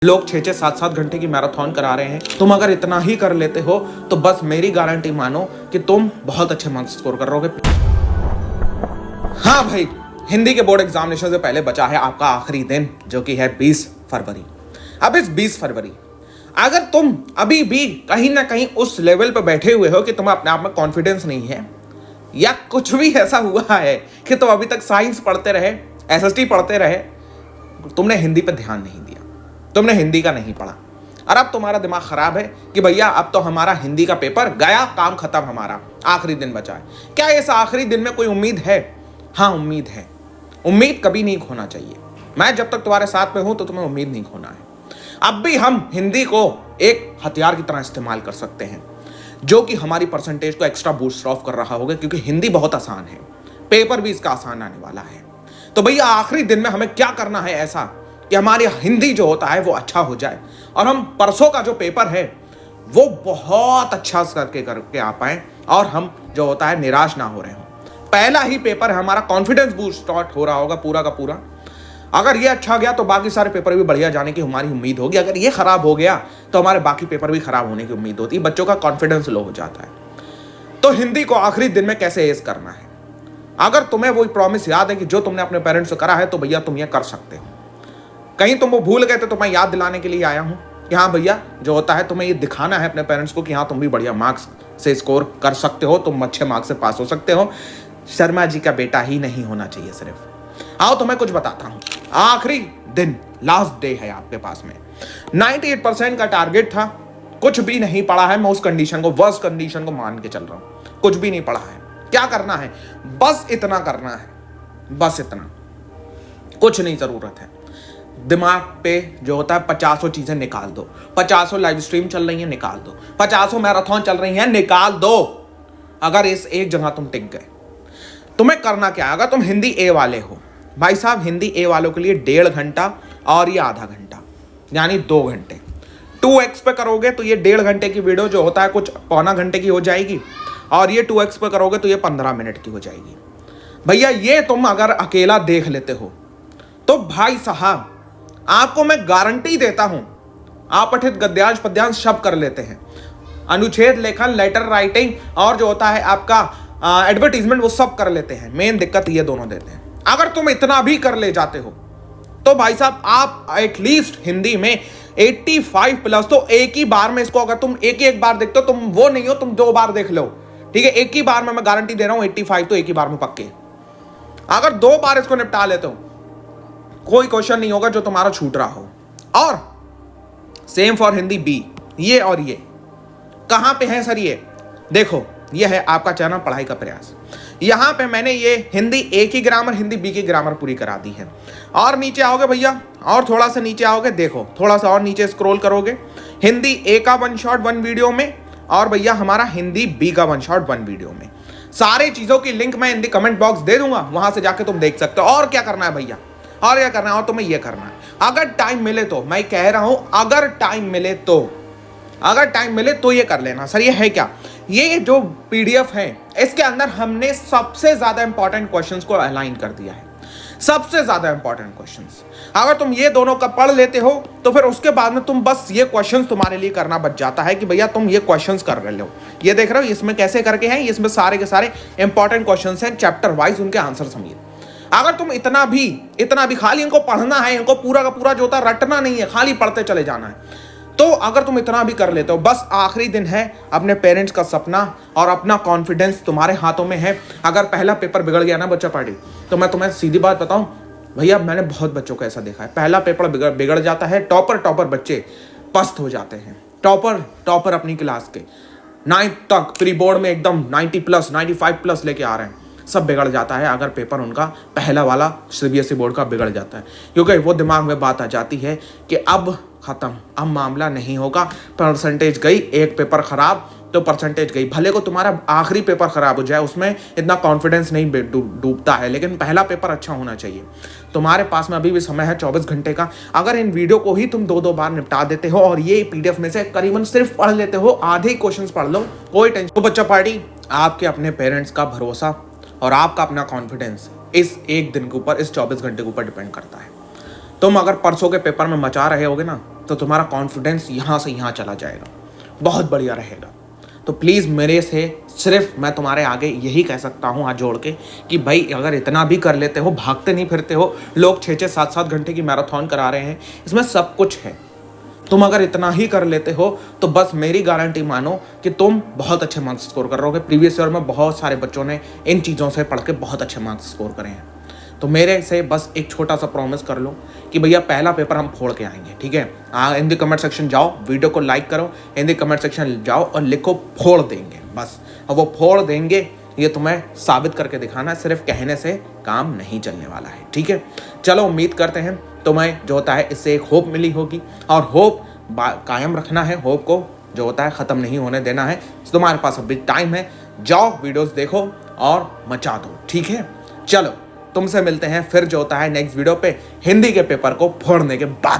लोग 6-6 7-7 घंटे की मैराथन करा रहे हैं। तुम अगर इतना ही कर लेते हो तो बस मेरी गारंटी मानो कि तुम बहुत अच्छे मार्क्स स्कोर कर रहोगे। हाँ भाई, हिंदी के बोर्ड एग्जामिनेशन से पहले बचा है आपका आखिरी दिन, जो कि है 20 फरवरी। अब इस 20 फरवरी अगर तुम अभी भी कहीं ना कहीं उस लेवल पर बैठे हुए हो कि तुम्हें अपने आप में कॉन्फिडेंस नहीं है, या कुछ भी ऐसा हुआ है कि तुम अभी तक साइंस पढ़ते रहे, एसएसटी पढ़ते रहे, तुमने हिंदी पर ध्यान नहीं दिया, तुमने हिंदी का नहीं पढ़ा, और अब तुम्हारा दिमाग खराब है कि भैया अब तो हमारा हिंदी का पेपर गया, काम खत्म, हमारा आखिरी दिन बचा है। क्या इस आखिरी दिन में कोई उम्मीद है? हाँ, उम्मीद है। उम्मीद कभी नहीं खोना चाहिए। मैं जब तक तुम्हारे साथ में हूं तो तुम्हें उम्मीद नहीं खोना है। अब भी हम हिंदी को एक हथियार की तरह इस्तेमाल कर सकते हैं, जो कि हमारी परसेंटेज को एक्स्ट्रा बूस्ट ऑफ कर रहा होगा, क्योंकि हिंदी बहुत आसान है, पेपर भी इसका आसान आने वाला है। तो भैया आखिरी दिन में हमें क्या करना है ऐसा कि हमारी हिंदी जो होता है वो अच्छा हो जाए, और हम परसों का जो पेपर है वो बहुत अच्छा करके आ पाए, और हम जो होता है निराश ना हो रहे हो। पहला ही पेपर है, हमारा कॉन्फिडेंस बूस्ट स्टार्ट हो रहा होगा पूरा का पूरा। अगर ये अच्छा गया तो बाकी सारे पेपर भी बढ़िया जाने की हमारी उम्मीद होगी। अगर ये खराब हो गया तो हमारे बाकी पेपर भी खराब होने की उम्मीद होती है। बच्चों का कॉन्फिडेंस लो हो जाता है। तो हिंदी को आखिरी दिन में कैसे एस करना है, अगर तुम्हें वो प्रॉमिस याद है कि जो तुमने अपने पेरेंट्स से करा है, तो भैया तुम ये कर सकते हो। कहीं तुम वो भूल गए तो मैं याद दिलाने के लिए आया हूं कि हाँ भैया, जो होता है तुम्हें ये दिखाना है अपने पेरेंट्स को कि हाँ तुम भी बढ़िया मार्क्स से स्कोर कर सकते हो, तुम अच्छे मार्क्स से पास हो सकते हो। शर्मा जी का बेटा ही नहीं होना चाहिए सिर्फ। आओ तुम्हें कुछ बताता हूं। आखिरी दिन, लास्ट डे है आपके पास में। 98% का टारगेट था, कुछ भी नहीं पढ़ा है। मैं उस कंडीशन को, वर्स्ट कंडीशन को मान के चल रहा हूं। कुछ भी नहीं पढ़ा है। क्या करना है? बस इतना करना है, बस इतना, कुछ नहीं जरूरत है। दिमाग पे जो होता है 50 चीजें निकाल दो। 50 लाइव स्ट्रीम चल रही है, निकाल दो। 50 मैराथन चल रही है, निकाल दो। अगर इस एक जगह तुम टिक गए, तुम्हें करना क्या है? अगर तुम हिंदी ए वाले हो, भाई साहब हिंदी ए वालों के लिए 1.5 घंटा और ये आधा घंटा, यानी 2 घंटे 2x पे करोगे तो ये 1.5 घंटे की वीडियो जो होता है कुछ पौना घंटे की हो जाएगी, और ये 2x पे करोगे तो ये 15 मिनट की हो जाएगी। भैया ये तुम अगर अकेला देख लेते हो तो भाई साहब आपको मैं गारंटी देता हूं, आप पठित गद्यांश पद्यांश शब्द कर लेते हैं, अनुच्छेद लेखन, लेटर राइटिंग और जो होता है आपका एडवर्टीजमेंट, वो सब कर लेते हैं। मेन दिक्कत ये दोनों देते हैं। अगर तुम इतना भी कर ले जाते हो तो भाई साहब आप एटलीस्ट हिंदी में 85 प्लस, तो एक ही बार में इसको अगर तुम एक बार देखते हो, तुम वो नहीं हो, तुम 2 बार देख लो, ठीक है? एक ही बार में मैं गारंटी दे रहा हूं 85 तो एक ही बार में पक्के। अगर 2 बार इसको निपटा लेते हो, कोई क्वेश्चन नहीं होगा जो तुम्हारा छूट रहा हो। और सेम फॉर हिंदी बी। ये और ये कहां पे है सर? ये देखो, ये है आपका चैनल पढ़ाई का प्रयास। यहां पे मैंने ये हिंदी ए की ग्रामर, हिंदी बी की ग्रामर पूरी करा दी है। और नीचे आओगे भैया, और थोड़ा सा नीचे आओगे, देखो थोड़ा सा और नीचे स्क्रॉल करोगे, हिंदी ए का 1 शॉट 1 वीडियो में, और भैया हमारा हिंदी बी का 1 शॉट 1 वीडियो में। सारे चीजों की लिंक मैं हिंदी कमेंट बॉक्स दे दूंगा, वहां से जाके तुम देख सकते हो। और क्या करना है भैया, और क्या करना है? और तुम्हें ये करना है, अगर टाइम मिले तो, मैं कह रहा हूं अगर टाइम मिले तो, अगर टाइम मिले तो ये कर लेना। सर ये है क्या? ये जो पीडीएफ है इसके अंदर हमने सबसे ज्यादा इंपॉर्टेंट क्वेश्चंस को अलाइन कर दिया है, सबसे ज्यादा इंपॉर्टेंट क्वेश्चंस। अगर तुम ये दोनों का पढ़ लेते हो तो फिर उसके बाद में तुम बस ये क्वेश्चंस तुम्हारे लिए करना बच जाता है कि भैया तुम ये क्वेश्चंस कर रहे हो। ये देख रहे हो इसमें कैसे करके हैं, इसमें सारे के सारे इंपॉर्टेंट क्वेश्चंस हैं, चैप्टर वाइज उनके आंसर समेत। अगर तुम इतना भी खाली इनको पढ़ना है, इनको पूरा का पूरा जो होता है रटना नहीं है, खाली पढ़ते चले जाना है, तो अगर तुम इतना भी कर लेते हो, बस आखिरी दिन है, अपने पेरेंट्स का सपना और अपना कॉन्फिडेंस तुम्हारे हाथों में है। अगर पहला पेपर बिगड़ गया ना बच्चा पार्टी, तो मैं तुम्हें सीधी बात बताऊं भैया, मैंने बहुत बच्चों को ऐसा देखा है, पहला पेपर बिगड़ जाता है, टॉपर बच्चे पस्त हो जाते हैं। टॉपर अपनी क्लास के 9th तक प्री बोर्ड में एकदम 90 प्लस 95 प्लस लेके आ रहे हैं, सब बिगड़ जाता है अगर पेपर उनका पहला वाला सीबीएसई बोर्ड का बिगड़ जाता है, क्योंकि वो दिमाग में बात आ जाती है कि अब खत्म, अब मामला नहीं होगा, परसेंटेज गई, एक पेपर खराब तो परसेंटेज गई। भले को तुम्हारा आखिरी पेपर खराब हो जाए, उसमें इतना कॉन्फिडेंस नहीं डूबता है, लेकिन पहला पेपर अच्छा होना चाहिए। तुम्हारे पास में अभी भी समय है 24 घंटे का। अगर इन वीडियो को ही तुम 2-2 बार निपटा देते हो और ये पीडीएफ में से करीबन सिर्फ पढ़ लेते हो, आधे ही क्वेश्चन पढ़ लो, कोई टेंशन। तो बच्चा पार्टी, आपके अपने पेरेंट्स का भरोसा और आपका अपना कॉन्फिडेंस इस एक दिन के ऊपर, इस 24 घंटे के ऊपर डिपेंड करता है। तुम अगर परसों के पेपर में मचा रहे होगे ना, तो तुम्हारा कॉन्फिडेंस यहाँ से यहाँ चला जाएगा, बहुत बढ़िया रहेगा। तो प्लीज़ मेरे से सिर्फ मैं तुम्हारे आगे यही कह सकता हूँ हाथ जोड़ के कि भाई अगर इतना भी कर लेते हो, भागते नहीं फिरते हो, लोग 6-6 7-7 घंटे की मैराथन करा रहे हैं, इसमें सब कुछ है। तुम अगर इतना ही कर लेते हो तो बस मेरी गारंटी मानो कि तुम बहुत अच्छे मार्क्स स्कोर कर रहोगे। प्रीवियस ईयर में बहुत सारे बच्चों ने इन चीज़ों से पढ़ के बहुत अच्छे मार्क्स स्कोर करे हैं। तो मेरे से बस एक छोटा सा प्रॉमिस कर लो कि भैया पहला पेपर हम फोड़ के आएंगे, ठीक है। हिंदी कमेंट सेक्शन जाओ, वीडियो को लाइक करो, हिंदी कमेंट सेक्शन जाओ और लिखो फोड़ देंगे, बस। और वो फोड़ देंगे ये तुम्हें साबित करके दिखाना है, सिर्फ कहने से काम नहीं चलने वाला है, ठीक है। चलो उम्मीद करते हैं तुम्हें जो होता है इससे एक होप मिली होगी, और होप कायम रखना है, होप को जो होता है ख़त्म नहीं होने देना है। तुम्हारे पास अभी टाइम है, जाओ वीडियोस देखो और मचा दो, ठीक है। चलो तुमसे मिलते हैं फिर जो होता है नेक्स्ट वीडियो पे हिंदी के पेपर को फोड़ने के बाद।